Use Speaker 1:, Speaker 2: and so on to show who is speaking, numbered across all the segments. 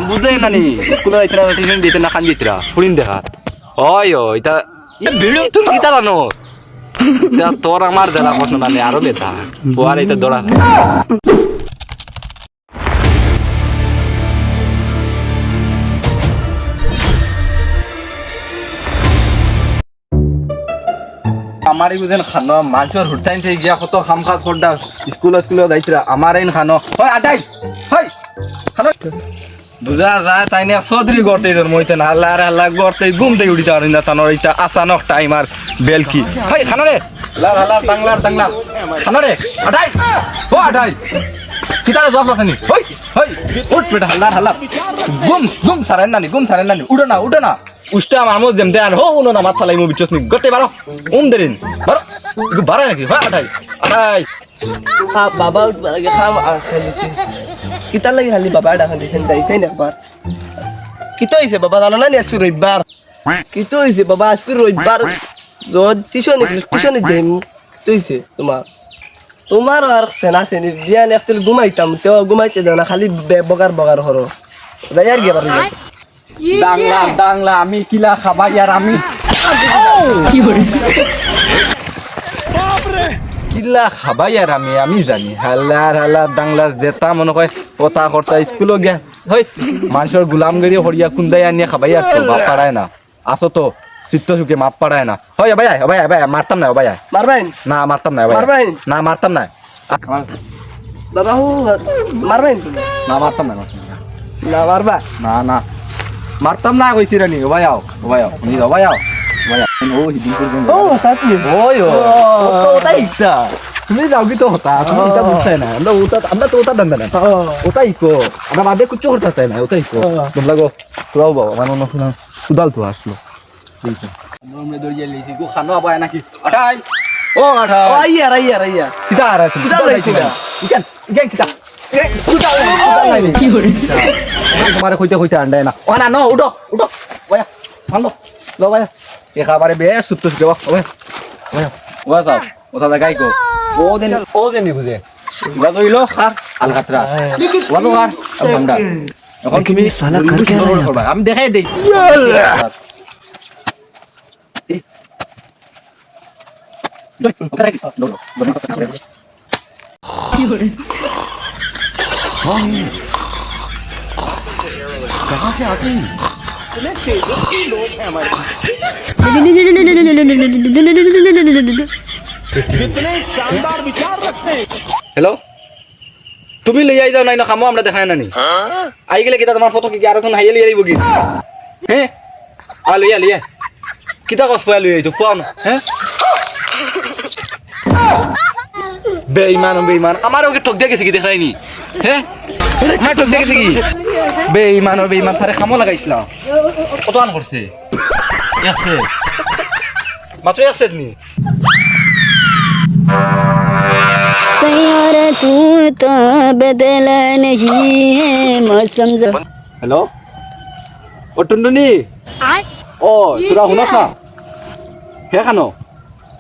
Speaker 1: বুঝে নানি স্কুলে যাইতরা টিউশন দিতে না খান দিতরা ফুরিন দেখা ওই ও এটা ভিডিও তুই কিতা জানো তোর আমার জেলা প্রশ্ন মানে আরো বেতা ওয়ার এটা দৌড়া আমার বুঝেন খানো মানুষের হুটাইন থেকে গিয়া কত খাম খাত করডা স্কুলে যাইতরা আমার আইন খানো হয় আটাই হয় খানো বুঝা যায় তাই না চৌধুরী করতে তোর মইতে না হাল্লা করতে ঘুম থেকে উঠি যাওয়ার না তানোর এটা আচানক টাইম আর বেলকি হয় খানো রে হাল্লা দাংলা খানো রে আটাই ও আটাই কিতারে জব আছে নি হই হই উঠ বেটা হাল্লা ঘুম সারেন নানি উড়ো না উষ্টা আমার মধ্যে যেমন দেন হো উনো না মাথা লাইমু বিচস নি গতে বারো দেরিন বারো ইগু বারা নাকি হয় আটাই
Speaker 2: খা বাবা উঠবার আগে খা খাইছে কিতা লাগি খালি বাবা ডাকা দিছেন তাইছে না একবার কিতো হইছে বাবা জানো না আজকে রবিবার কিতো হইছে বাবা আজকে রবিবার টিউশনে যাইম কিতো হইছে তোমার আর সেনা সেনি বিয়ান একতেল ঘুমাইতাম তো ঘুমাইতে দাও না খালি বগার হরো যাই আর গেবার
Speaker 1: দাংলা আমি কিলা খাবা ইয়ার আমি কিলা খাবা ইয়ার আমি জানি হাল্লা দাংলা যেতা মনে কয় কথা কর্তা স্কুলে গিয়া হয় মানুষের গুলামগিরি হরিয়া কুন্দাই আনিয়া খাবাই আর তো বাপ পাড়ায় না আসো তো চিত্ত সুখে মাপ পাড়ায় না হয় ভাই মারতাম না ভাই
Speaker 2: মারবেন
Speaker 1: না মারতাম না ভাই না মারতাম না
Speaker 2: বাবা মারবেন তুমি
Speaker 1: না মারতাম না
Speaker 2: না মারবা
Speaker 1: না মারতাম না কইছি রানি ভাই আও নি ভাই আও ও হিদিন করবেন
Speaker 2: ও তাতি
Speaker 1: ওই ও তাইটা তুমি যাও কি তো হতা তুমি এটা বুঝতে না আমরা তো ওটা দান্দা না ওটাই কো আমরা বাদে কুছ করতে চাই না ওটাই কো তোমরা গো তোরাও বাবা মানে না শুনা সুদাল তো আসলো আমরা দড়িয়ে লিছি গো খানো আবায় নাকি আটাই ও আটাই
Speaker 2: ও আইয়া
Speaker 1: কিটা আর আছে
Speaker 2: কিটা লাইছি না
Speaker 1: ইকেন কিটা তোমার কইতে আন্ডায় না ও না উঠো ভাইয়া ভালো লো ভাইয়া এখাবারে বেশ সুত্ত দেওয়া ভাইয়া যাও ওটা জায়গায় গো ও দেন বুঝে ওরা ধইলো খার আলকাতরা ওরা তো খার ভান্ডা এখন তুমি সালা করবা আমি দেখাই দেই कहाँ से आते हैं लोग हैं हमारे कितने शानदार विचार रखते हैं हेलो তুমি লই আই যাও নাই না খামো আমরা দেখাই না নি আই গেলে কিটা তোমার ফটো কি আর কোন হাইয়ে লই আইব কি হ্যাঁ আ লই কিটা কস ফয়া লই আইতো ফোন হ্যাঁ বেঈমান আমার ওকে ঠক দিয়ে গেছে কি দেখাইনি হ্যাঁ আমার ঠক দিয়ে গেছে কি বেঈমান তারে খামো লাগাইছিল কত আন করছে আছে মাত্র আছে নি
Speaker 3: सैयारा तू तो बदला नहीं है मौसम
Speaker 1: हेलो ओ टुनटुनी ओ তোরা শুনছ না হে খানো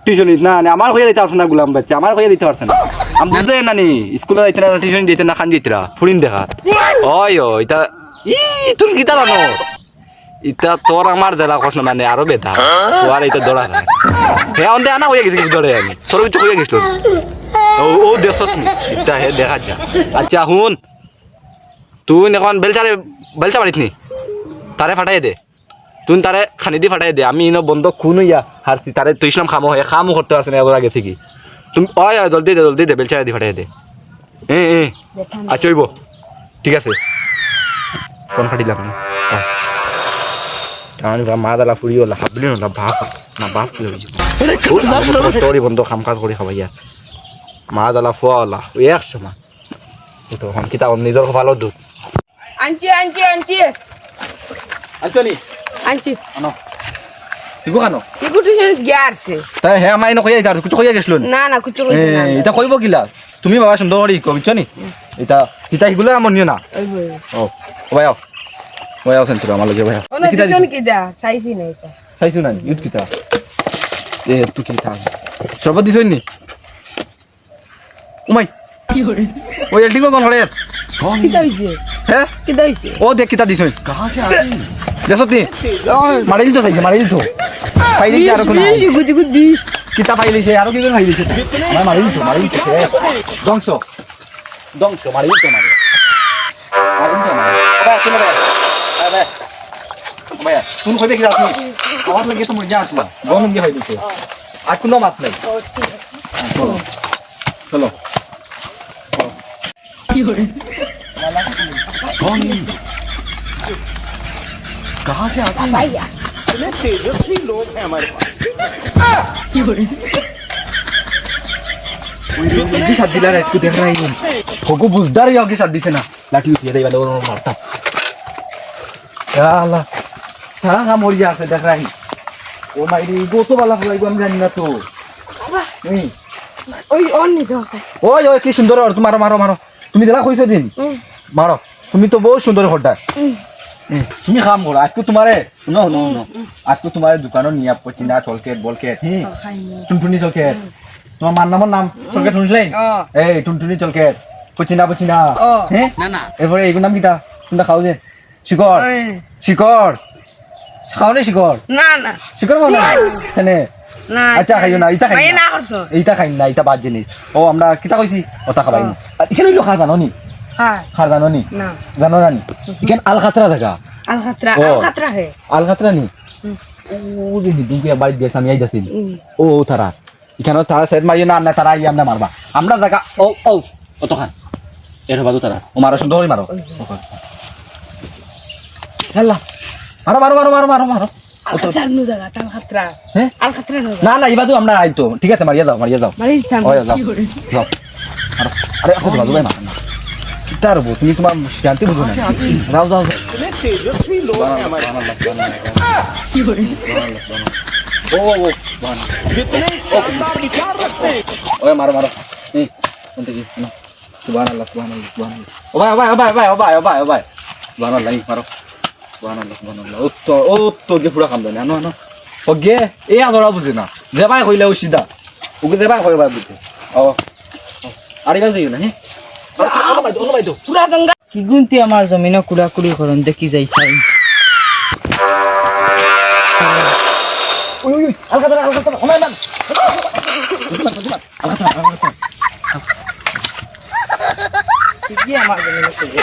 Speaker 1: টিউশনিত না আমার হয়ে দিতে পারছ না গুলাম বাচ্চা আমার হয়ে দিতে পারছ না আমি বুঝে না নি স্কুলে যাইতে না টিউশন দিতে না খান দিতরা ফুরিন দেখা ওই ও এটা তুই কিতা জানো এটা তোর আমার জেলা প্রশ্ন মানে আরো বেতা ওয়ার এটা দৌড়া না হে অন্দে আনা হয়ে গেছে দৌড়ে আমি তোর কিছু হয়ে গেছিল ও দেখছত নি এটা হে দেখা যা আচ্ছা হুন তুই এখন বেলচা বাড়িত নি তারে ফাটাই দে তুই তারে খানি দি ফাটাই দে আমি ইনো বন্ধ খুন হইয়া হারতি তারে তুই ইসলাম খামো হয় খামও করতে পারছ না এবার আগে থেকে তুমি ওই জলদি দে বেলচা দি ফাটাই দে আচ্ছা হইব ঠিক আছে কোন ফাটিলাম না মা দালা ফুরিও হাবলি না বাপ স্টোরি বন্ধ খাম কাজ করে খাবাই ইয়ার মা দালা ফুয়ালা এক সময় তো হন কিতা নিজের ভালো দুধ
Speaker 4: আনছি
Speaker 1: আনো ইগো কানো
Speaker 4: ইগু টিউশন গিয়ারছে
Speaker 1: তাই হে আমাই নকই আইতা কিছু কইয়া গেছলো
Speaker 4: না কিছু কইছ না
Speaker 1: এটা কইব কিলা তুমি বাবা সুন্দর করি কইছ নি এটা কিতা হিগুলা আমন নিও না ও ভাই আও সেন্টার আমার লগে ভাই
Speaker 4: ওনা টিউশন কি দা সাইছি না এটা
Speaker 1: সাইছু না ইউত কিতা এ তুই কি থাক শরবত দিছই নি উমাই ওই এলটিঙ্গো কোন হরে
Speaker 4: কিতা হইছে
Speaker 1: হ্যাঁ
Speaker 4: কিতা হইছে
Speaker 1: ও দেখ কিতা দিছই কাহা সে আতি দেসতি মারিল তো চাইছে মারিল তো ফাইলি আর কোন
Speaker 4: গুদ গুদ বিশ
Speaker 1: কিতা ফাইলিছে আর কি কোন ফাইলিছে আমার মারিল তো ধ্বংস মারিল তো মারে তুমি কইবে কি যাচ্ছ আমার লাগে তো মজা আসলো গরম দিয়ে হইছে আর কোনো মাত নাই চলো कौन कहाँ से आते हैं इतने तेजस्वी लोग हैं हमारे पास भी शादी ला रहा है इसको देख रहा है ये ठोको बुजदार ही आगे शादी से ना लाठी उठी है वाले वो मारता या अल्लाह सारा काम हो गया से देख रहा है ओ मायरी गोतो वाला फलाई को हम जानी ना तो नहीं
Speaker 4: ওই অন নি দছে
Speaker 1: ওই ওই কি সুন্দর আর তুমি মারো মারো তুমি দিলা কইছো দিন মারো তুমি তো বহুত সুন্দর হড্ডা তুমি কাম করো আজকে তোমারে নো নো নো আজকে তোমারে দোকানে নিয়া পচিনা চলকেট বলকেট টুনটুনি চলকেট তোমার মার নাম চলকেট শুনছিলেন এই টুনটুনি চলকেট পচিনা হ্যাঁ
Speaker 4: না না
Speaker 1: এরপরে এইগুলো নাম কিটা তোমরা খাও যে শিকড় শিকড় খাও নে শিকড়
Speaker 4: না না
Speaker 1: শিকড় খাও না এনে
Speaker 4: না
Speaker 1: আচ্ছা খাইও না ইটা খাই
Speaker 4: ভাই
Speaker 1: না
Speaker 4: না করছো
Speaker 1: এইটা খাই না এটা বাদ জিনিস ও আমরা কিতা কইছি ওটা খাবাই না এখানে হইলো খা জানো নি
Speaker 4: হ্যাঁ
Speaker 1: খা জানো নি
Speaker 4: না
Speaker 1: জানো না নি এখানে আল খাতরা জায়গা
Speaker 4: আল খাতরা হে
Speaker 1: আল খাতরা নি ও যে দিদি বাড়ি দিয়ে সামি আইতাছি ও তারা এখানে তারা সাইড মারিও না তারা আই আমরা মারবা আমরা জায়গা ও অত খান এর বাজু তারা ও মারো সুন্দর করে মারো হেলা মারো মারো মারো মারো মারো মারো
Speaker 4: আল খাতরা নু জায়গা আল খাতরা
Speaker 1: হ্যাঁ
Speaker 4: আল খাতরা নু
Speaker 1: না না ইবাদু আমরা আইতো ঠিক আছে মারিয়া যাও
Speaker 4: মারি থাম
Speaker 1: ওই যাও যাও মারো আরে আসো বাজু ভাই মারো কিতার বো তুমি তোমার শান্তি বুঝো না যাও যাও তেজস্বী লোক हमारे কি করে ও कितने शानदार विचार रखते हैं ओए मारो मारो এই কোনটা কি না সুবহানাল্লাহ ও ভাই সুবহানাল্লাহ মারো সুবহানাল্লাহ ও তো গে পুরা কাম দেন না না ও গে এই আদরা বুঝে না যে ভাই কইলে ও সিধা ওকে যে ভাই কই ভাই বুঝে ও আরিবা যাইও না হ্যাঁ
Speaker 4: পুরা গঙ্গা
Speaker 2: কি গুনতি আমার জমিনে কুড়াকুড়ি করন দেখি যাই চাই
Speaker 1: ওই আলকাতরা ওনা না
Speaker 2: কি আমার জমিনে কুড়ে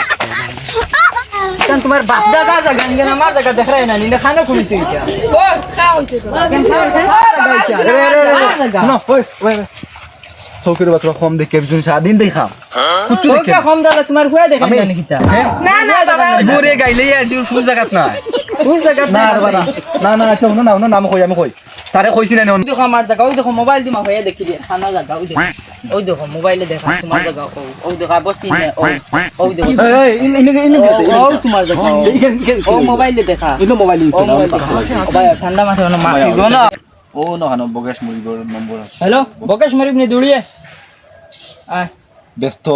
Speaker 2: কারণ তোমার বাপ দাদা জায়গা নিয়ে আমার জায়গা দেখ রাই না নিনে খানা খুঁজতে গিয়া
Speaker 4: ও খাও হইছে তো
Speaker 1: না ওই সৌকের বাতরা কম দেখে একজন সারাদিন দেখা কুচু দেখে
Speaker 2: ওকে কম দাদা তোমার হুয়া দেখা জানি কিতা
Speaker 4: না না বাবা
Speaker 1: গোরে গাইলে আজুর ফুল জায়গাত না
Speaker 2: কোন জায়গা
Speaker 1: না না আচ্ছা না নাম কই আমি কই তারে কইছি না
Speaker 2: দেখো আমার জায়গা ওই দেখো মোবাইল দিমা হয়ে দেখি দিয়ে খানা জায়গা ওই দেখো মোবাইলে দেখা তোমার জায়গা ওই দেখা বসতি না ওই দেখো
Speaker 1: এই ইনে
Speaker 2: ও তোমার জায়গা ও মোবাইলে দেখা
Speaker 1: ইনো মোবাইল ইউজ
Speaker 2: ভাই ঠান্ডা মাঠে না মাটি গো না
Speaker 1: ও না হানো বগেশ মুরিগর নম্বর
Speaker 2: হ্যালো বকেশ মরিব নি দুড়িয়ে আয়
Speaker 1: ব্যস্ত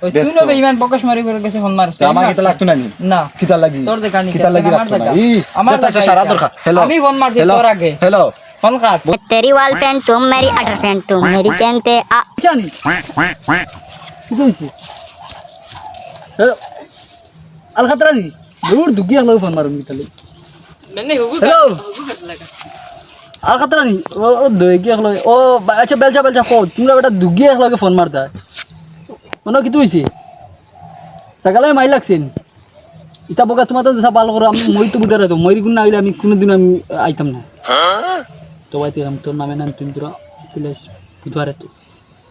Speaker 2: ওই তুই নবে ইমান বকেশ মরিবের কাছে ফোন মারছ
Speaker 1: আমাকে তো লাগতো না নি
Speaker 2: না
Speaker 1: কিতা লাগি
Speaker 2: তোর দেখা নি
Speaker 1: কিতা লাগি লাগতো না
Speaker 2: আমার
Speaker 1: কাছে সারা দরকার হ্যালো
Speaker 2: আমি ফোন মারছি তোর আগে
Speaker 1: হ্যালো
Speaker 2: ফোন কাট
Speaker 3: तेरी वाल फ्रेंड तुम मेरी अटर फ्रेंड तुम मेरी कहते आ
Speaker 2: জানি কি কইছি আল খাতরা দি দূর দুগি হলো ফোন মারুম কিতালে
Speaker 4: মানে হুগু
Speaker 2: হ্যালো আল খাতরা নি ও দুগি হলো ও আচ্ছা বেলচা কো তোমরা বেটা দুগি হলো ফোন মারতা মনে কি তুইছি সকালে মাই লাগছেন ইতা বকা তোমার তো যা ভালো করে আমি মই তো বুঝারে তো মইরি গুণ না হইলে আমি কোনোদিন আমি আইতাম না তো বাইতে আমি তোর নামে নাম তুমি তোরা দিলাস বুধবারে তো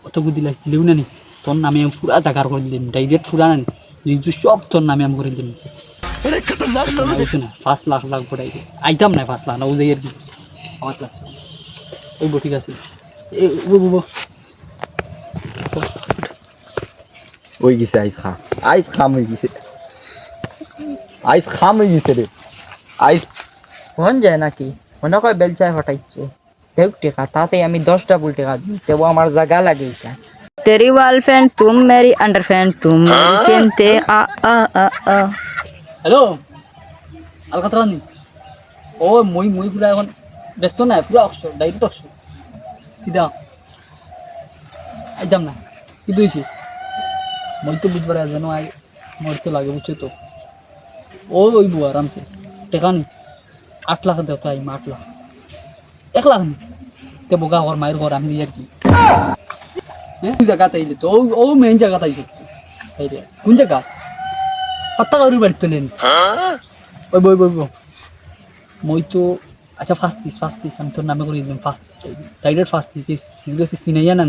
Speaker 2: অত বুদ্ধি লাস দিলেও না নি তোর নামে আমি পুরা জাগার করে দিলাম ডাইরেক্ট পুরা না নিজু সব তোর নামে আমি করে দিলাম না 5 লাখ পড়াই আইতাম না 5 লাখ না ও যাই আর কি আমার লাখ ওই ঠিক আছে এই
Speaker 1: ওই গেছে আইস খাম হয়ে গেছে রে আইস
Speaker 2: ফোন যায় নাকি মনে কয় বেলচায় হটাইছে দেখ টেকা তাতে আমি 10 ডাবল টাকা দিই তেও আমার জায়গা লাগে এটা
Speaker 3: तेरी वाल फ्रेंड तुम मेरी अंडर फ्रेंड तुम मेरी कहते आ आ आ आ
Speaker 2: হ্যালো আলকাতরানি ও মই পুরা এখন
Speaker 5: ব্যস্ত নাই পুরো অবসর ডাইরেক্ট অবসর কিদা আইতাম না কি দুইছি মই তো বুধবার যেন আই মোর তো লাগে বুঝছো তো ও ওই বউ আরামসে টেকা নি 8 লাখ দেওয়া তাই 8 লাখ 1 লাখ নি তে বোকা ঘর মায়ের ঘর আমি আর কি হ্যাঁ জায়গা তাইলে তো ও মেইন জায়গা তাই তাই রে কোন জায়গা পাত্তা কারুর বাড়ি তোলেন ওই বই বই মই তো আচ্ছা ফাস্টিস আমি তোর নামে করে দিলাম ফাস্টিস ডাইরেক্ট ফাস্টিস সিরিয়াসলি চিনাইয়া না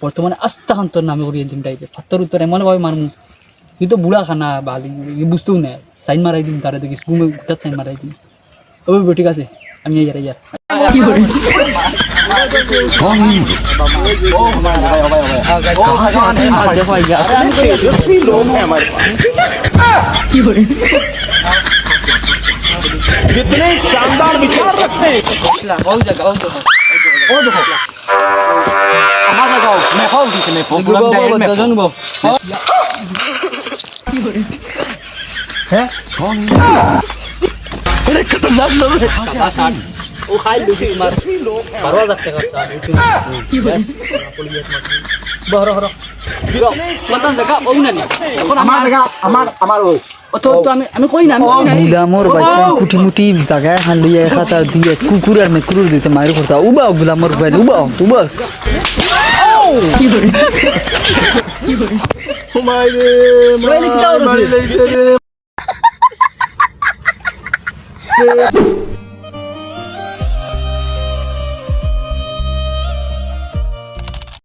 Speaker 5: বর্তমানে আস্তা খান তোর নামে করে দিলাম ডাইরেক্ট ফাত্তার উত্তর এমনভাবে মারমু তুই তো বুড়া খানা বালি বুঝতেও নেই সাইন মারাই দিন তারা দেখিস ঘুমে উঠার সাইন মারাই দিন ওই ঠিক আছে আমি ইয়ার কি করি কি করি
Speaker 1: कितने शानदार विचार रखते हैं
Speaker 2: ও জায়গা ও দেখো
Speaker 1: ओ देखो हमारा गाँव मैं खाऊं किसने पॉपुलर डाइट में
Speaker 2: জানবো
Speaker 1: है कौन अरे खतरनाक लोग है
Speaker 2: ও খাই লইছি তোমার 12000 টাকা স্যার
Speaker 5: কি করি
Speaker 2: বহর হর
Speaker 5: মাতান জায়গা ও না এখন
Speaker 1: हमारा जगह हमार वो
Speaker 5: তো আমি কই না আমি কই না
Speaker 3: গুলামর বাচ্চা কুটি মুটি জায়গায় হান লইয়া খাতা দিয়ে কুকুর আর মেকুর দিতে মায়ের করতা উবা গুলামর ভাই উবা তু বাস
Speaker 5: কি করি
Speaker 1: हमारे
Speaker 5: Really, kita urus
Speaker 1: हमारे
Speaker 5: dia.
Speaker 1: लिए